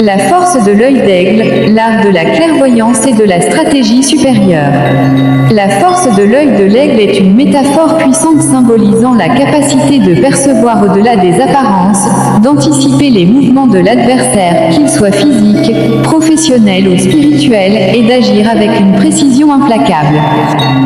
La force de l'œil d'aigle, l'art de la clairvoyance et de la stratégie supérieure. La force de l'œil de l'aigle est une métaphore puissante symbolisant la capacité de percevoir au-delà des apparences, d'anticiper les mouvements de l'adversaire, qu'ils soient physiques, professionnels ou spirituels, et d'agir avec une précision implacable.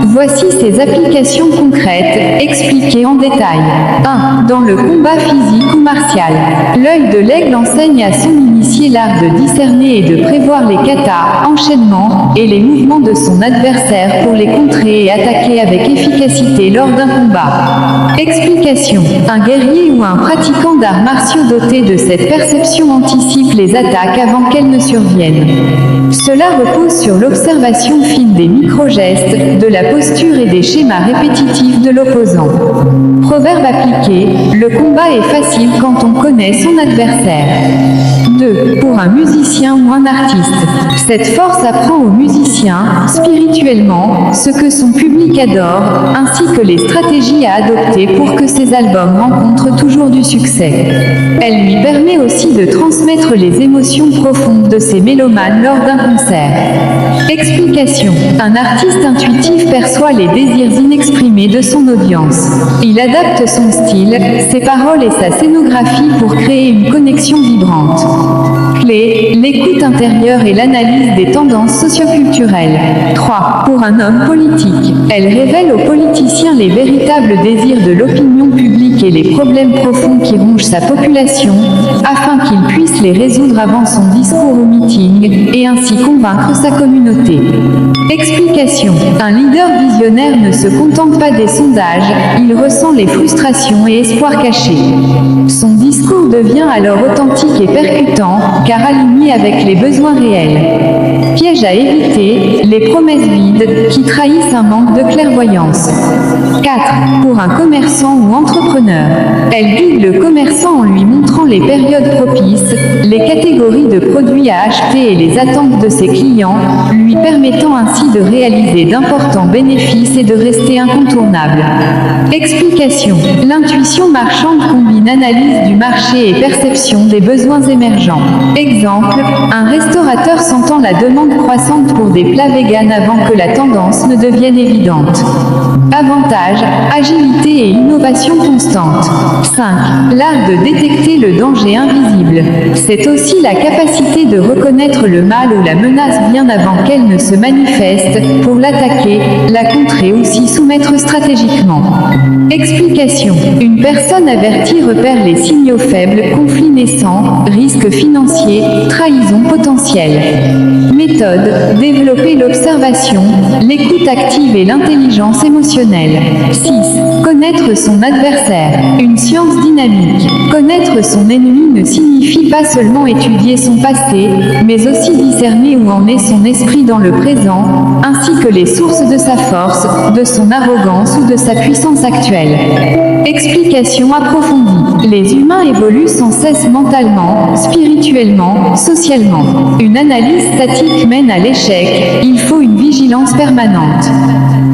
Voici ses applications concrètes, expliquées en détail. 1. Dans le combat physique ou martial. L'œil de l'aigle enseigne à son initié l'art de discerner et de prévoir les katas, enchaînements, et les mouvements de son adversaire pour les contrer et attaquer avec efficacité lors d'un combat. Explication. Un guerrier ou un pratiquant d'arts martiaux doté de cette perception anticipe les attaques avant qu'elles ne surviennent. Cela repose sur l'observation fine des micro-gestes, de la posture et des schémas répétitifs de l'opposant. Proverbe appliqué, le combat est facile quand on connaît son adversaire. 2. Pour un musicien ou un artiste. Cette force apprend aux musiciens, spirituellement, ce que son public adore, ainsi que les stratégies à adopter pour que ses albums rencontrent toujours du succès. Elle lui permet aussi de transmettre les émotions profondes de ses mélomanes lors d'un concert. Explication. Un artiste intuitif perçoit les désirs inexprimés de son audience. Il adapte son style, ses paroles et sa scénographie pour créer une connexion vibrante. Clé, l'écoute intérieure et l'analyse des tendances socioculturelles. 3. Pour un homme politique. Elle révèle aux politiciens les véritables désirs de l'opinion publique et les problèmes profonds qui rongent sa population, afin qu'il puisse les résoudre avant son discours au meeting, et ainsi convaincre sa communauté. Explication. Un leader visionnaire ne se contente pas des sondages, il ressent les frustrations et espoirs cachés. Son discours devient alors authentique et percutant, car aligné avec les besoins réels. Piège à éviter, les promesses vides, qui trahissent un manque de clairvoyance. 4. Pour un commerçant ou entrepreneur. Elle guide le commerçant en lui montrant les périodes propices, les catégories de produits à acheter et les attentes de ses clients, lui permettant ainsi de réaliser d'importants bénéfices et de rester incontournable. Explication. L'intuition marchande combine analyse du marché et perception des besoins émergents. Exemple, un restaurateur sentant la demande croissante pour des plats véganes avant que la tendance ne devienne évidente. Avantage, agilité et innovation constante. 5. L'art de détecter le danger invisible. C'est aussi la capacité de reconnaître le mal ou la menace bien avant qu'elle ne se manifeste, pour l'attaquer, la contrer ou s'y soumettre stratégiquement. Explication. Une personne avertie repère les signaux faibles, conflits naissants, risques financiers, trahison potentielle. Méthode. Développer l'observation, l'écoute active et l'intelligence émotionnelle. 6. Connaître son adversaire. Une science dynamique. Connaître son ennemi ne signifie pas seulement étudier son passé, mais aussi discerner où en est son esprit dans le présent, ainsi que les sources de sa force, de son arrogance ou de sa puissance actuelle. Explication approfondie. Les humains évoluent sans cesse mentalement, spirituellement, socialement. Une analyse statique mène à l'échec, il faut une vigilance permanente.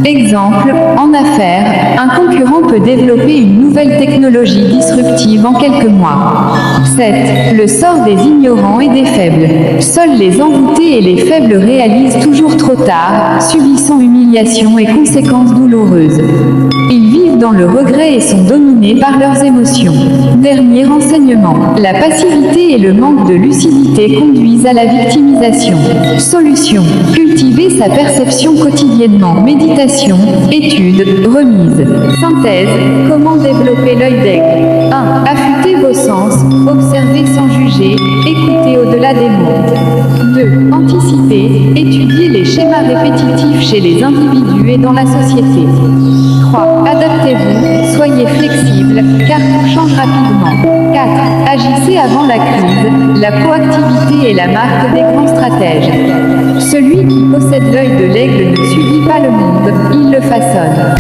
Exemple, en affaires, un concurrent peut développer une nouvelle technologie disruptive en quelques mois. 7. Le sort des ignorants et des faibles. Seuls les envoûtés et les faibles réalisent toujours trop tard, subissant humiliation et conséquences douloureuses. Ils vivent dans le regret et sont dominés par leurs émotions. Dernier renseignement. La passivité et le manque de lucidité conduisent à la victimisation. Solution. Cultiver sa perception quotidiennement. Méditation, étude, remise. Synthèse. Comment développer l'œil d'aigle. 1. Affûtez vos sens, observez sans juger, écoutez au-delà des mots. 2. Anticipez, étudiez les schémas répétitifs chez les individus et dans la société. 3. Adaptez-vous, soyez flexible, car tout change rapidement. 4. Agissez avant la crise, la proactivité est la marque des grands stratèges. Celui qui possède l'œil de l'aigle ne subit pas le monde, il le façonne.